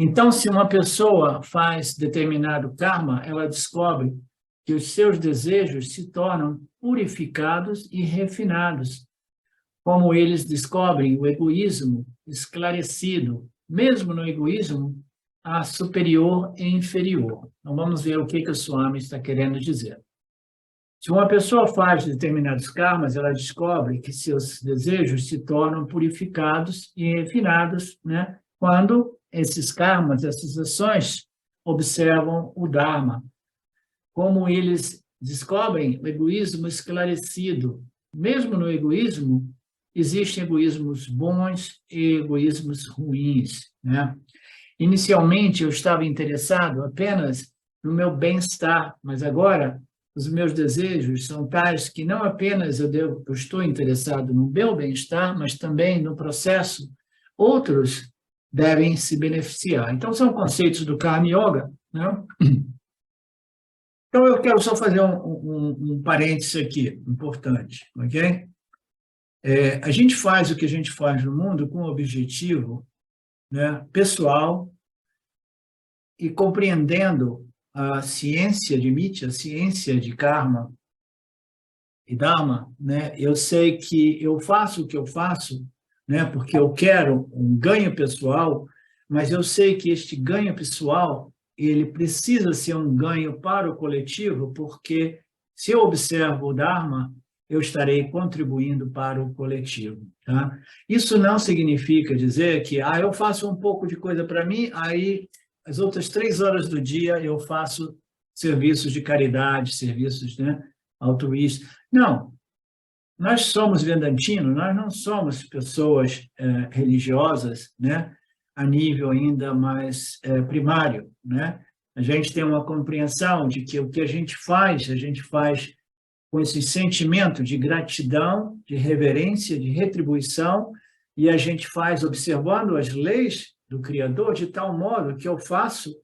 Então, se uma pessoa faz determinado karma, ela descobre que os seus desejos se tornam purificados e refinados, como eles descobrem o egoísmo esclarecido. Mesmo no egoísmo, há superior e inferior. Então, vamos ver o que o Swami está querendo dizer. Se uma pessoa faz determinados karmas, ela descobre que seus desejos se tornam purificados e refinados, né? Quando esses karmas, essas ações, observam o Dharma. Como eles descobrem o egoísmo esclarecido. Mesmo no egoísmo, existem egoísmos bons e egoísmos ruins, né? Inicialmente, eu estava interessado apenas no meu bem-estar, mas agora os meus desejos são tais que não apenas eu estou interessado no meu bem-estar, mas também no processo, outros devem se beneficiar. Então, são conceitos do Karma Yoga, né? Então, eu quero só fazer um parênteses aqui, importante, ok? A gente faz o que a gente faz no mundo com o objetivo, né, pessoal, e compreendendo a ciência de Mithya, a ciência de Karma e Dharma, né, eu sei que eu faço o que eu faço, né, porque eu quero um ganho pessoal, mas eu sei que este ganho pessoal ele precisa ser um ganho para o coletivo, porque se eu observo o Dharma, eu estarei contribuindo para o coletivo. Tá? Isso não significa dizer que eu faço um pouco de coisa para mim, aí as outras 3 horas do dia eu faço serviços de caridade, serviços, né, altruístas. Não, nós somos vedantinos, nós não somos pessoas religiosas, né, a nível ainda mais primário, né? A gente tem uma compreensão de que o que a gente faz com esse sentimento de gratidão, de reverência, de retribuição, e a gente faz observando as leis do Criador de tal modo que eu faço,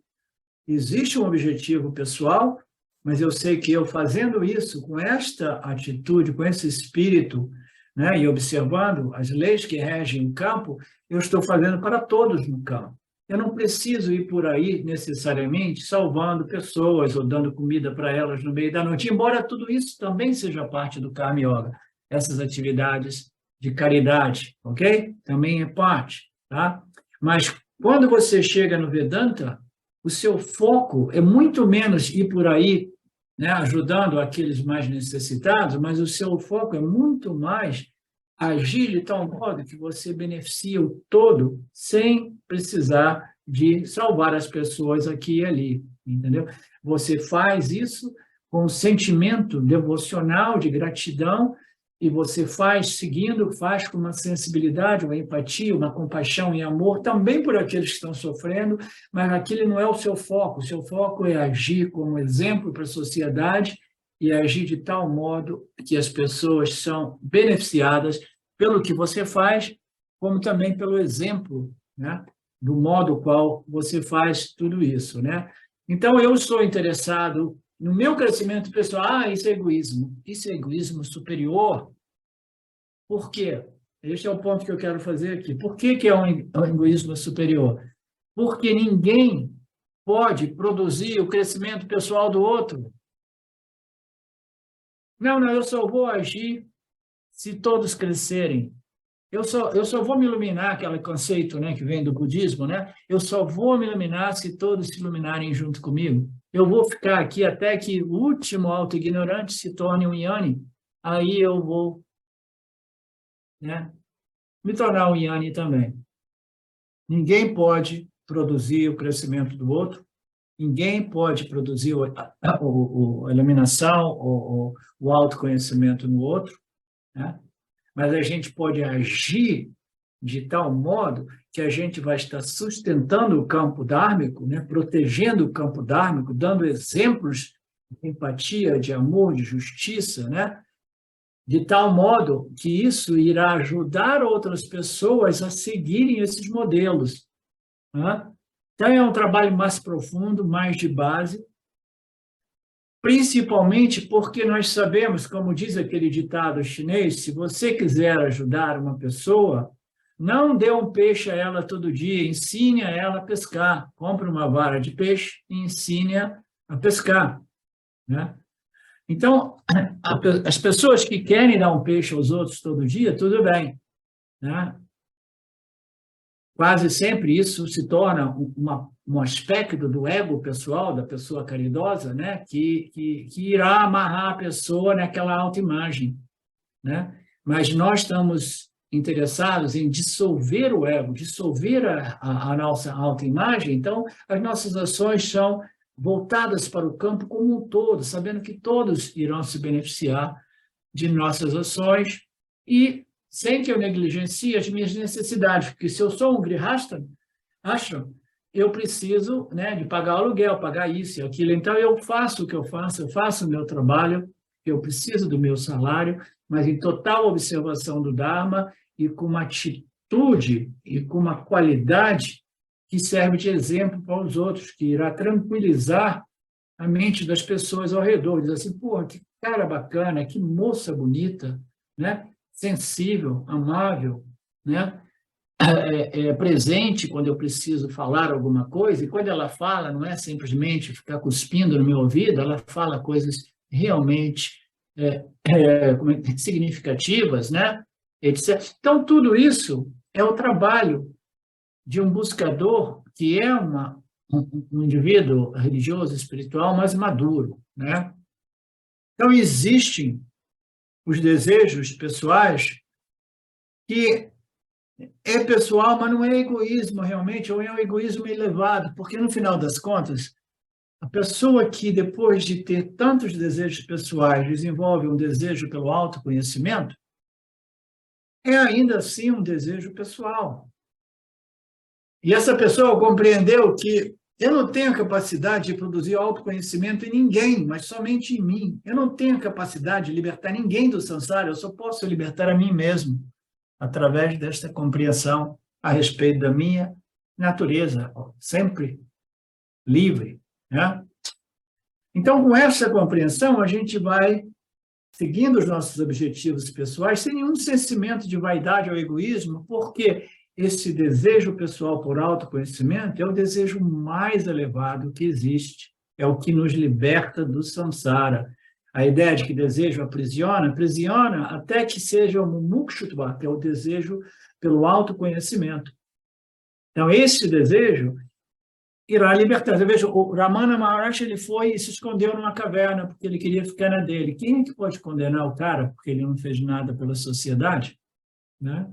existe um objetivo pessoal, mas eu sei que eu fazendo isso, com esta atitude, com esse espírito, né, e observando as leis que regem o campo, eu estou fazendo para todos no campo. Eu não preciso ir por aí, necessariamente, salvando pessoas ou dando comida para elas no meio da noite, embora tudo isso também seja parte do Karma Yoga, essas atividades de caridade, ok? Também é parte, tá? Mas quando você chega no Vedanta, o seu foco é muito menos ir por aí, né, ajudando aqueles mais necessitados, mas o seu foco é muito mais agir de tal modo que você beneficia o todo sem precisar de salvar as pessoas aqui e ali, entendeu? Você faz isso com um sentimento devocional de gratidão e você faz com uma sensibilidade, uma empatia, uma compaixão e amor também por aqueles que estão sofrendo, mas aquele não é o seu foco é agir como exemplo para a sociedade e agir de tal modo que as pessoas são beneficiadas pelo que você faz, como também pelo exemplo, né, do modo qual você faz tudo isso, né? Então, eu sou interessado no meu crescimento pessoal. Isso é egoísmo superior. Por quê? Este é o ponto que eu quero fazer aqui. Por que é um egoísmo superior? Porque ninguém pode produzir o crescimento pessoal do outro. Não, eu só vou agir se todos crescerem. Eu só vou me iluminar, aquele conceito, né, que vem do budismo, né? Eu só vou me iluminar se todos se iluminarem junto comigo. Eu vou ficar aqui até que o último auto-ignorante se torne um Jnani. Aí eu vou, né, me tornar um Jnani também. Ninguém pode produzir o crescimento do outro, ninguém pode produzir a iluminação, o autoconhecimento no outro, né? Mas a gente pode agir de tal modo que a gente vai estar sustentando o campo dármico, né? Protegendo o campo dármico, dando exemplos de empatia, de amor, de justiça, né? De tal modo que isso irá ajudar outras pessoas a seguirem esses modelos, né? Então, é um trabalho mais profundo, mais de base, principalmente porque nós sabemos, como diz aquele ditado chinês, se você quiser ajudar uma pessoa, Não dê um peixe a ela todo dia, ensine a ela a pescar. Compre uma vara de peixe e ensine-a a pescar, né? Então, as pessoas que querem dar um peixe aos outros todo dia, tudo bem, né? Quase sempre isso se torna um aspecto do ego pessoal, da pessoa caridosa, né? que irá amarrar a pessoa naquela autoimagem, né? Mas nós estamos interessados em dissolver o ego, dissolver a nossa autoimagem, então as nossas ações são voltadas para o campo como um todo, sabendo que todos irão se beneficiar de nossas ações e sem que eu negligencie as minhas necessidades, porque se eu sou um grihasta, eu preciso, né, de pagar aluguel, pagar isso e aquilo, então eu faço o que eu faço o meu trabalho, eu preciso do meu salário, mas em total observação do Dharma e com uma atitude e com uma qualidade que serve de exemplo para os outros, que irá tranquilizar a mente das pessoas ao redor, diz assim, porra, que cara bacana, que moça bonita, né? Sensível, amável, né? Presente quando eu preciso falar alguma coisa, e quando ela fala, não é simplesmente ficar cuspindo no meu ouvido, ela fala coisas realmente significativas, né? Etc. Então, tudo isso é o trabalho de um buscador que é um indivíduo religioso, espiritual, mais maduro, né? Então, existem os desejos pessoais que é pessoal, mas não é egoísmo realmente, ou é um egoísmo elevado, porque no final das contas, a pessoa que depois de ter tantos desejos pessoais desenvolve um desejo pelo autoconhecimento, é ainda assim um desejo pessoal. E essa pessoa compreendeu que eu não tenho capacidade de produzir autoconhecimento em ninguém, mas somente em mim. Eu não tenho capacidade de libertar ninguém do samsara, eu só posso libertar a mim mesmo, através desta compreensão a respeito da minha natureza, sempre livre, né? Então, com essa compreensão, a gente vai seguindo os nossos objetivos pessoais sem nenhum sentimento de vaidade ou egoísmo, porque esse desejo pessoal por autoconhecimento é o desejo mais elevado que existe, é o que nos liberta do samsara. A ideia de que desejo aprisiona até que seja o mumukshutva, que é o desejo pelo autoconhecimento. Então, esse desejo irá libertar. Você veja, o Ramana Maharaj ele foi e se escondeu numa caverna porque ele queria ficar na dele. Quem é que pode condenar o cara porque ele não fez nada pela sociedade? Né?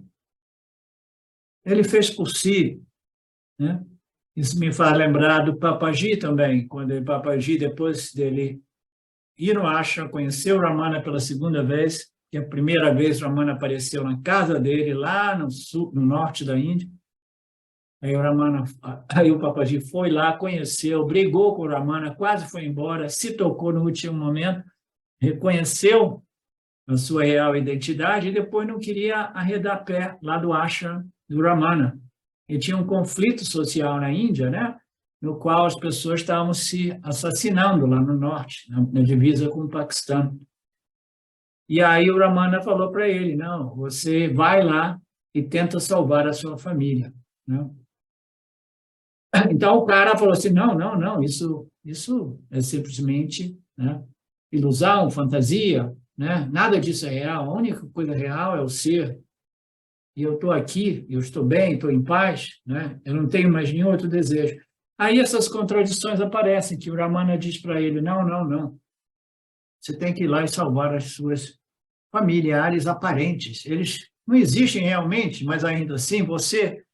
Ele fez por si. Né? Isso me faz lembrar do Papaji também, quando o Papaji, depois dele ir no ashram, conheceu o Ramana pela segunda vez, que a primeira vez o Ramana apareceu na casa dele, lá no sul, no norte da Índia. Aí o Papaji foi lá, conheceu, brigou com o Ramana, quase foi embora, se tocou no último momento, reconheceu a sua real identidade e depois não queria arredar pé lá do ashram do Ramana. E tinha um conflito social na Índia, né? No qual as pessoas estavam se assassinando lá no norte, na divisa com o Paquistão. E aí o Ramana falou para ele, não, você vai lá e tenta salvar a sua família, né? Então o cara falou assim, não, isso é simplesmente, né, ilusão, fantasia, né? Nada disso é real, a única coisa real é o ser. E eu estou aqui, eu estou bem, estou em paz, né? Eu não tenho mais nenhum outro desejo. Aí essas contradições aparecem, que o Ramana diz para ele, não, você tem que ir lá e salvar as suas familiares aparentes. Eles não existem realmente, mas ainda assim você,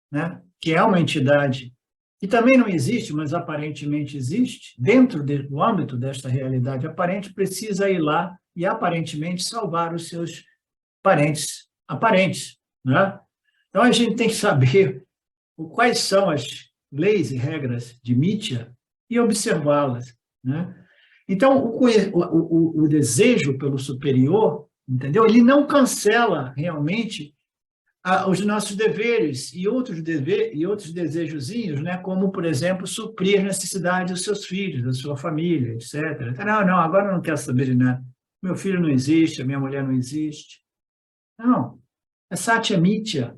né, que é uma entidade que também não existe, mas aparentemente existe, dentro do âmbito desta realidade aparente, precisa ir lá e aparentemente salvar os seus parentes aparentes, né? Então a gente tem que saber quais são as leis e regras de Mithya e observá-las, né? Então o desejo pelo superior, entendeu? Ele não cancela realmente os nossos deveres e outros desejozinhos, né? Como, por exemplo, suprir as necessidades dos seus filhos, da sua família, etc. Não, agora eu não quero saber de nada. Meu filho não existe, a minha mulher não existe. Não, é Satya Mithya,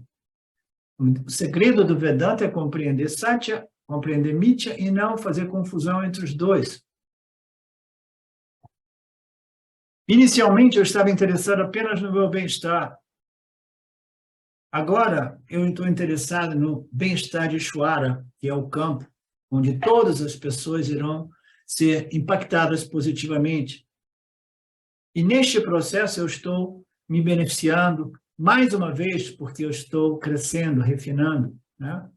O segredo do Vedanta é compreender Satya, compreender Mithya e não fazer confusão entre os dois. Inicialmente, eu estava interessado apenas no meu bem-estar. Agora, eu estou interessado no bem-estar de Ishvara, que é o campo, onde todas as pessoas irão ser impactadas positivamente. E neste processo, eu estou me beneficiando, mais uma vez, porque eu estou crescendo, refinando, né?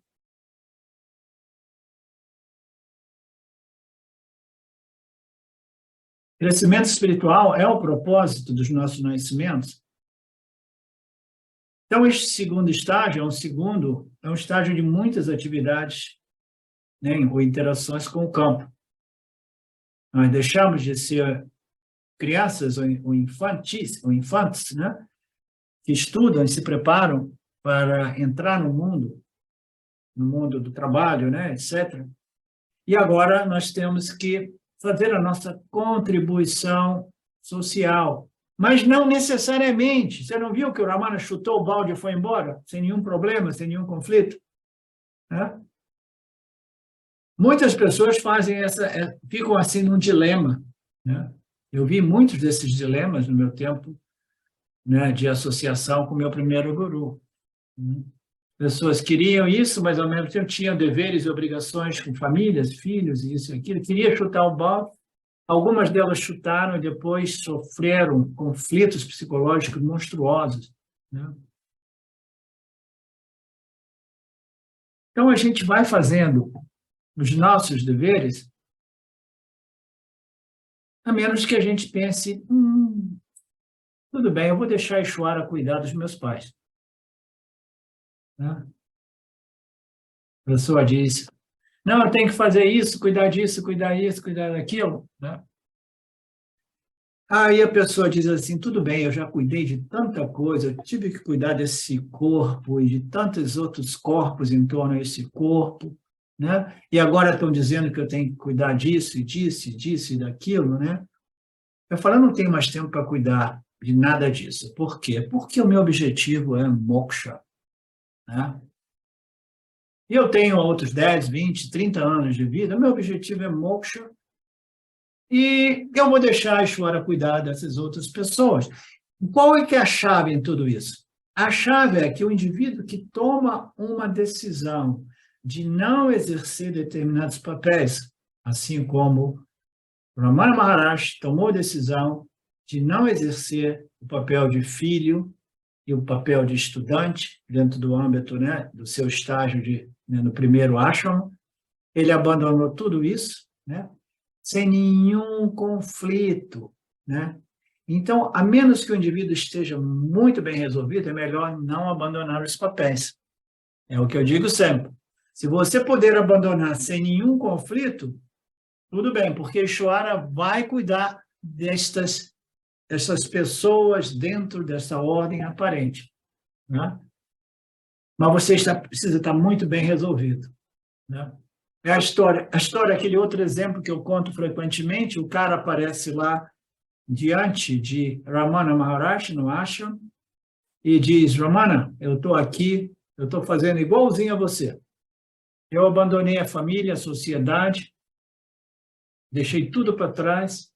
Crescimento espiritual é o propósito dos nossos nascimentos. Então, este segundo estágio é um estágio de muitas atividades, né, ou interações com o campo. Nós deixamos de ser crianças ou infantes, né, que estudam e se preparam para entrar no mundo do trabalho, né, etc. E agora nós temos que fazer a nossa contribuição social. Mas não necessariamente. Você não viu que o Ramana chutou o balde e foi embora? Sem nenhum problema, sem nenhum conflito? Né? Muitas pessoas ficam assim num dilema. Né? Eu vi muitos desses dilemas no meu tempo, né, de associação com o meu primeiro guru. Pessoas queriam isso, mas ao mesmo tempo tinham deveres e obrigações com famílias, filhos, e isso e aquilo. Queria chutar o balde. Algumas delas chutaram e depois sofreram conflitos psicológicos monstruosos, né? Então, a gente vai fazendo os nossos deveres, a menos que a gente pense, tudo bem, eu vou deixar a Ishvara cuidar dos meus pais. Né? A pessoa diz, não, eu tenho que fazer isso, cuidar disso, cuidar disso, cuidar daquilo. Né? Aí a pessoa diz assim, tudo bem, eu já cuidei de tanta coisa, eu tive que cuidar desse corpo e de tantos outros corpos em torno desse corpo, né? E agora estão dizendo que eu tenho que cuidar disso e disso e disso e daquilo, né? Eu falo, eu não tenho mais tempo para cuidar de nada disso. Por quê? Porque o meu objetivo é moksha, né? E eu tenho outros 10, 20, 30 anos de vida, meu objetivo é moksha, e eu vou deixar a Ishvara cuidar dessas outras pessoas. Qual é que é a chave em tudo isso? A chave é que o indivíduo que toma uma decisão de não exercer determinados papéis, assim como Ramana Maharaj tomou a decisão de não exercer o papel de filho e o papel de estudante dentro do âmbito, né, do seu estágio no primeiro ashram, ele abandonou tudo isso, né, sem nenhum conflito, né? Então, a menos que o indivíduo esteja muito bem resolvido, é melhor não abandonar os papéis. É o que eu digo sempre. Se você puder abandonar sem nenhum conflito, tudo bem, porque Ishvara vai cuidar destas pessoas dentro dessa ordem aparente. Né? Mas você precisa estar muito bem resolvido. Né? É a história, aquele outro exemplo que eu conto frequentemente, o cara aparece lá diante de Ramana Maharaj, no ashram, e diz, Ramana, eu estou aqui, eu estou fazendo igualzinho a você. Eu abandonei a família, a sociedade, deixei tudo para trás,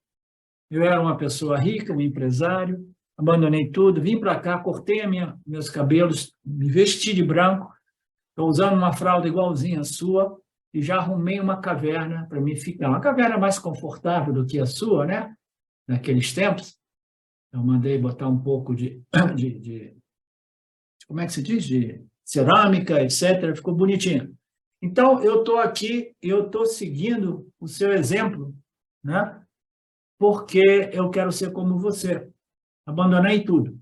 eu era uma pessoa rica, um empresário, abandonei tudo, vim para cá, cortei meus cabelos, me vesti de branco, estou usando uma fralda igualzinha à sua, e já arrumei uma caverna para mim ficar. Uma caverna mais confortável do que a sua, né? Naqueles tempos. Eu mandei botar um pouco como é que se diz? De cerâmica, etc. Ficou bonitinho. Então, eu estou aqui, eu estou seguindo o seu exemplo, né? Porque eu quero ser como você. Abandonei tudo.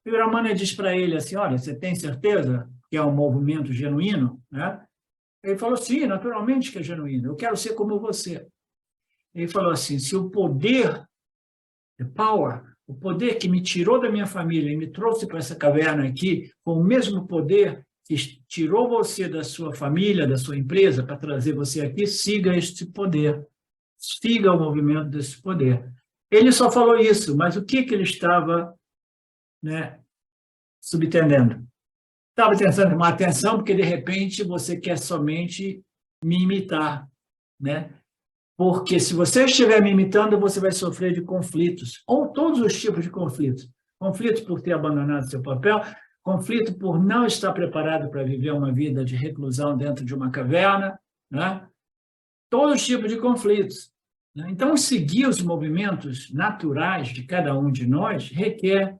E o Ramana diz para ele assim, olha, você tem certeza que é um movimento genuíno? Né? Ele falou, sim, naturalmente que é genuíno. Eu quero ser como você. Ele falou assim, se o poder, the power, o poder que me tirou da minha família e me trouxe para essa caverna aqui, com o mesmo poder que tirou você da sua família, da sua empresa, para trazer você aqui, siga este poder. Siga o movimento desse poder. Ele só falou isso, mas o que ele estava, né, subentendendo? Estava tentando chamar atenção porque, de repente, você quer somente me imitar, né? Porque se você estiver me imitando, você vai sofrer de conflitos, ou todos os tipos de conflitos. Conflito por ter abandonado seu papel, conflito por não estar preparado para viver uma vida de reclusão dentro de uma caverna, né? Todos os tipos de conflitos, né? Então, seguir os movimentos naturais de cada um de nós requer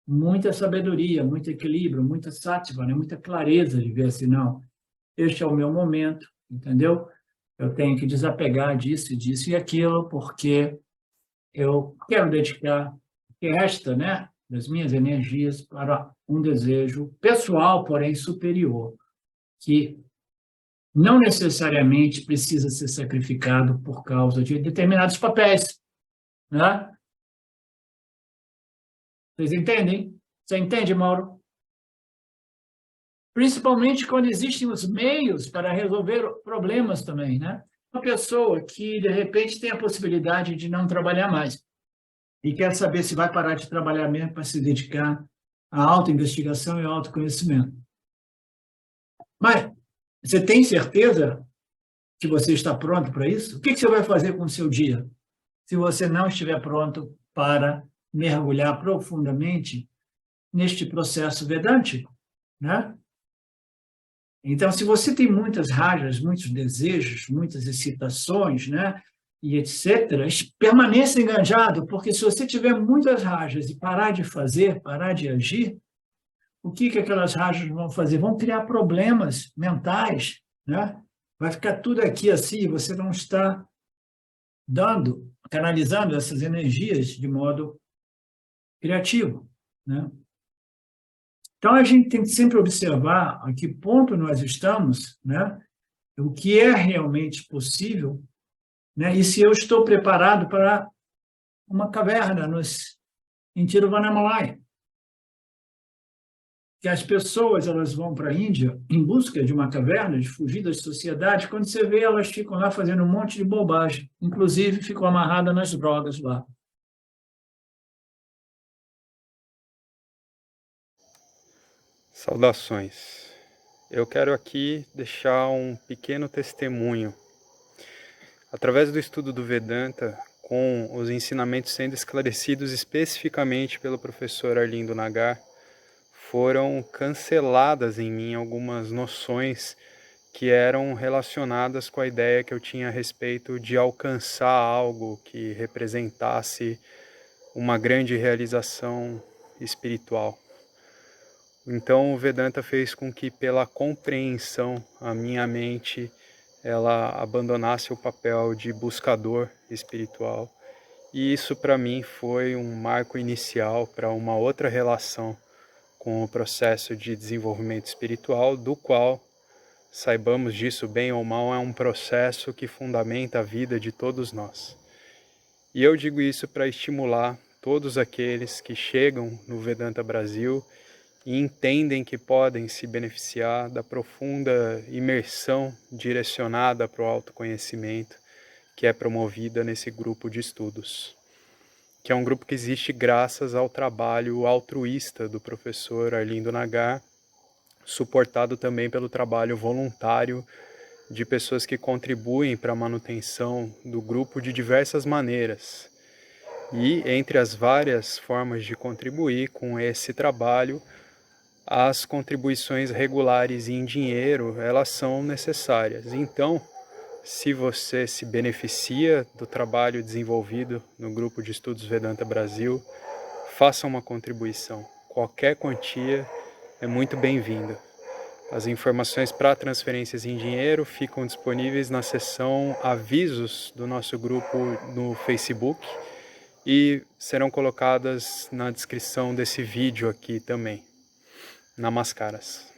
muita sabedoria, muito equilíbrio, muita sátiva, né? Muita clareza de ver assim, não, este é o meu momento, entendeu? Eu tenho que desapegar disso, disso e aquilo, porque eu quero dedicar o que resta, né, das minhas energias para um desejo pessoal, porém superior, que não necessariamente precisa ser sacrificado por causa de determinados papéis, né? Vocês entendem? Você entende, Mauro? Principalmente quando existem os meios para resolver problemas também, né? Uma pessoa que, de repente, tem a possibilidade de não trabalhar mais e quer saber se vai parar de trabalhar mesmo para se dedicar à autoinvestigação e ao autoconhecimento. Mas você tem certeza que você está pronto para isso? O que você vai fazer com o seu dia se você não estiver pronto para mergulhar profundamente neste processo vedântico, né? Então, se você tem muitas rajas, muitos desejos, muitas excitações, né, e etc., permaneça enganjado, porque se você tiver muitas rajas e parar de fazer, parar de agir, o que aquelas rajas vão fazer? Vão criar problemas mentais, né? Vai ficar tudo aqui assim, você não está canalizando essas energias de modo criativo, né? Então, a gente tem que sempre observar a que ponto nós estamos, né? O que é realmente possível, né? E se eu estou preparado para uma caverna em Tiruvannamalai, que as pessoas elas vão para a Índia em busca de uma caverna, de fugir das sociedades, quando você vê, elas ficam lá fazendo um monte de bobagem, inclusive ficam amarradas nas drogas lá. Saudações. Eu quero aqui deixar um pequeno testemunho. Através do estudo do Vedanta, com os ensinamentos sendo esclarecidos especificamente pelo professor Arlindo Nagar, foram canceladas em mim algumas noções que eram relacionadas com a ideia que eu tinha a respeito de alcançar algo que representasse uma grande realização espiritual. Então o Vedanta fez com que, pela compreensão, a minha mente ela abandonasse o papel de buscador espiritual. E isso para mim foi um marco inicial para uma outra relação com o processo de desenvolvimento espiritual, do qual, saibamos disso bem ou mal, é um processo que fundamenta a vida de todos nós. E eu digo isso para estimular todos aqueles que chegam no Vedanta Brasil e entendem que podem se beneficiar da profunda imersão direcionada para o autoconhecimento que é promovida nesse grupo de estudos, que é um grupo que existe graças ao trabalho altruísta do professor Arlindo Nagar, suportado também pelo trabalho voluntário de pessoas que contribuem para a manutenção do grupo de diversas maneiras. E entre as várias formas de contribuir com esse trabalho, as contribuições regulares em dinheiro, elas são necessárias. Então, se você se beneficia do trabalho desenvolvido no Grupo de Estudos Vedanta Brasil, faça uma contribuição. Qualquer quantia é muito bem-vinda. As informações para transferências em dinheiro ficam disponíveis na seção Avisos do nosso grupo no Facebook e serão colocadas na descrição desse vídeo aqui também. Namaskaras.